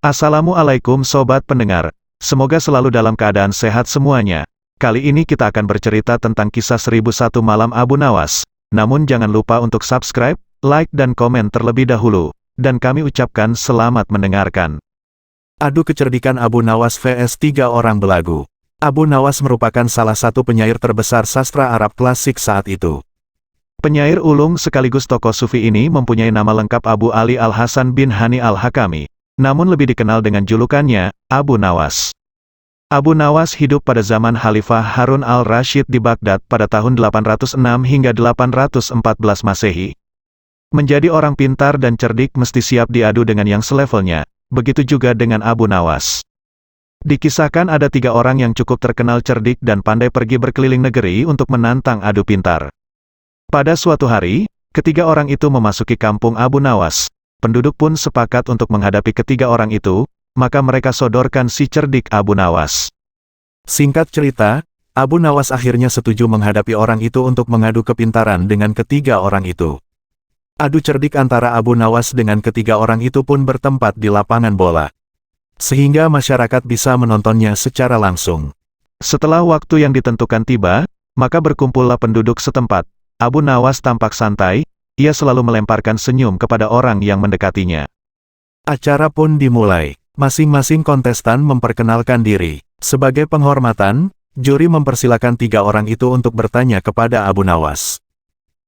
Assalamualaikum sobat pendengar, semoga selalu dalam keadaan sehat semuanya. Kali ini kita akan bercerita tentang kisah 1001 Malam Abu Nawas. Namun jangan lupa untuk subscribe, like dan komen terlebih dahulu. Dan kami ucapkan selamat mendengarkan. Adu kecerdikan Abu Nawas vs 3 orang belagu. Abu Nawas merupakan salah satu penyair terbesar sastra Arab klasik saat itu. Penyair ulung sekaligus tokoh sufi ini mempunyai nama lengkap Abu Ali Al-Hasan bin Hani Al-Hakami. Namun lebih dikenal dengan julukannya, Abu Nawas. Abu Nawas hidup pada zaman Khalifah Harun al-Rashid di Baghdad pada tahun 806 hingga 814 Masehi. Menjadi orang pintar dan cerdik mesti siap diadu dengan yang selevelnya, begitu juga dengan Abu Nawas. Dikisahkan ada 3 orang yang cukup terkenal cerdik dan pandai pergi berkeliling negeri untuk menantang adu pintar. Pada suatu hari, ketiga orang itu memasuki kampung Abu Nawas. Penduduk pun sepakat untuk menghadapi ketiga orang itu, maka mereka sodorkan si cerdik Abu Nawas. Singkat cerita, Abu Nawas akhirnya setuju menghadapi orang itu untuk mengadu kepintaran dengan ketiga orang itu. Adu cerdik antara Abu Nawas dengan ketiga orang itu pun bertempat di lapangan bola, sehingga masyarakat bisa menontonnya secara langsung. Setelah waktu yang ditentukan tiba, maka berkumpullah penduduk setempat. Abu Nawas tampak santai. Ia selalu melemparkan senyum kepada orang yang mendekatinya. Acara pun dimulai. Masing-masing kontestan memperkenalkan diri. Sebagai penghormatan, juri mempersilakan 3 orang itu untuk bertanya kepada Abu Nawas.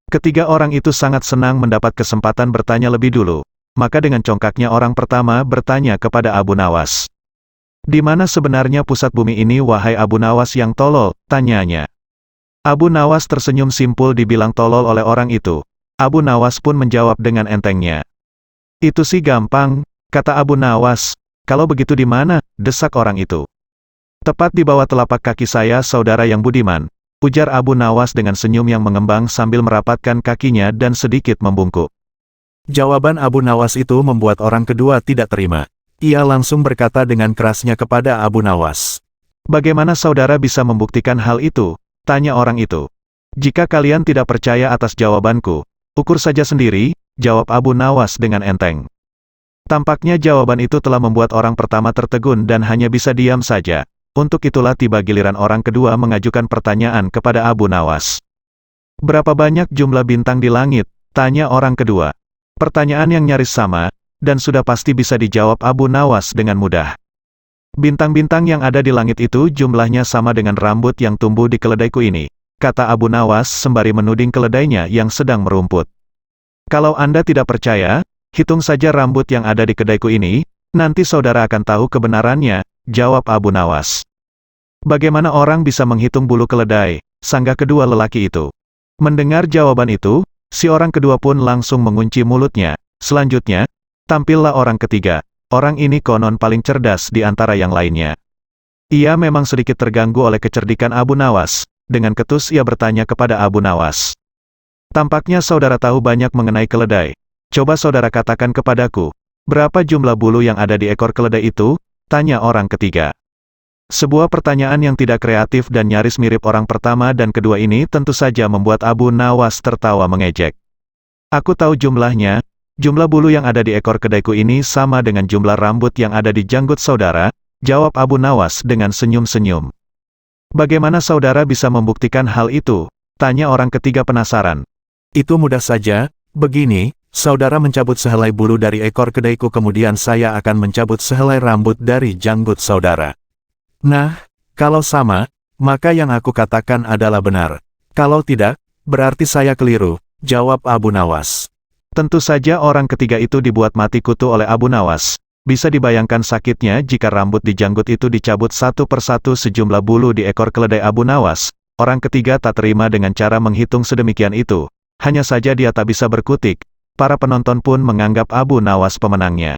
Ketiga orang itu sangat senang mendapat kesempatan bertanya lebih dulu. Maka dengan congkaknya orang pertama bertanya kepada Abu Nawas. "Di mana sebenarnya pusat bumi ini wahai Abu Nawas yang tolol?" tanyanya. Abu Nawas tersenyum simpul dibilang tolol oleh orang itu. Abu Nawas pun menjawab dengan entengnya. "Itu sih gampang," kata Abu Nawas. "Kalau begitu di mana?" desak orang itu. "Tepat di bawah telapak kaki saya, saudara yang budiman," ujar Abu Nawas dengan senyum yang mengembang sambil merapatkan kakinya dan sedikit membungkuk. Jawaban Abu Nawas itu membuat orang kedua tidak terima. Ia langsung berkata dengan kerasnya kepada Abu Nawas. "Bagaimana saudara bisa membuktikan hal itu?" tanya orang itu. "Jika kalian tidak percaya atas jawabanku, ukur saja sendiri," jawab Abu Nawas dengan enteng. Tampaknya jawaban itu telah membuat orang pertama tertegun dan hanya bisa diam saja. Untuk itulah tiba giliran orang kedua mengajukan pertanyaan kepada Abu Nawas. "Berapa banyak jumlah bintang di langit?" tanya orang kedua. Pertanyaan yang nyaris sama, dan sudah pasti bisa dijawab Abu Nawas dengan mudah. "Bintang-bintang yang ada di langit itu jumlahnya sama dengan rambut yang tumbuh di keledaiku ini," kata Abu Nawas sembari menuding keledainya yang sedang merumput. "Kalau Anda tidak percaya, hitung saja rambut yang ada di kedaiku ini, nanti saudara akan tahu kebenarannya," jawab Abu Nawas. "Bagaimana orang bisa menghitung bulu keledai?" sanggah kedua lelaki itu. Mendengar jawaban itu, si orang kedua pun langsung mengunci mulutnya. Selanjutnya, tampillah orang ketiga. Orang ini konon paling cerdas di antara yang lainnya. Ia memang sedikit terganggu oleh kecerdikan Abu Nawas. Dengan ketus ia bertanya kepada Abu Nawas. "Tampaknya saudara tahu banyak mengenai keledai. Coba saudara katakan kepadaku, berapa jumlah bulu yang ada di ekor keledai itu?" tanya orang ketiga. Sebuah pertanyaan yang tidak kreatif dan nyaris mirip orang pertama dan kedua ini tentu saja membuat Abu Nawas tertawa mengejek. "Aku tahu jumlahnya. Jumlah bulu yang ada di ekor kedaiku ini sama dengan jumlah rambut yang ada di janggut saudara," jawab Abu Nawas dengan senyum-senyum. "Bagaimana saudara bisa membuktikan hal itu?" tanya orang ketiga penasaran. "Itu mudah saja, begini, saudara mencabut sehelai bulu dari ekor kedaiku kemudian saya akan mencabut sehelai rambut dari janggut saudara. Nah, kalau sama, maka yang aku katakan adalah benar. Kalau tidak, berarti saya keliru," jawab Abu Nawas. Tentu saja orang ketiga itu dibuat mati kutu oleh Abu Nawas. Bisa dibayangkan sakitnya jika rambut di janggut itu dicabut satu persatu sejumlah bulu di ekor keledai Abu Nawas. Orang ketiga tak terima dengan cara menghitung sedemikian itu. Hanya saja dia tak bisa berkutik. Para penonton pun menganggap Abu Nawas pemenangnya.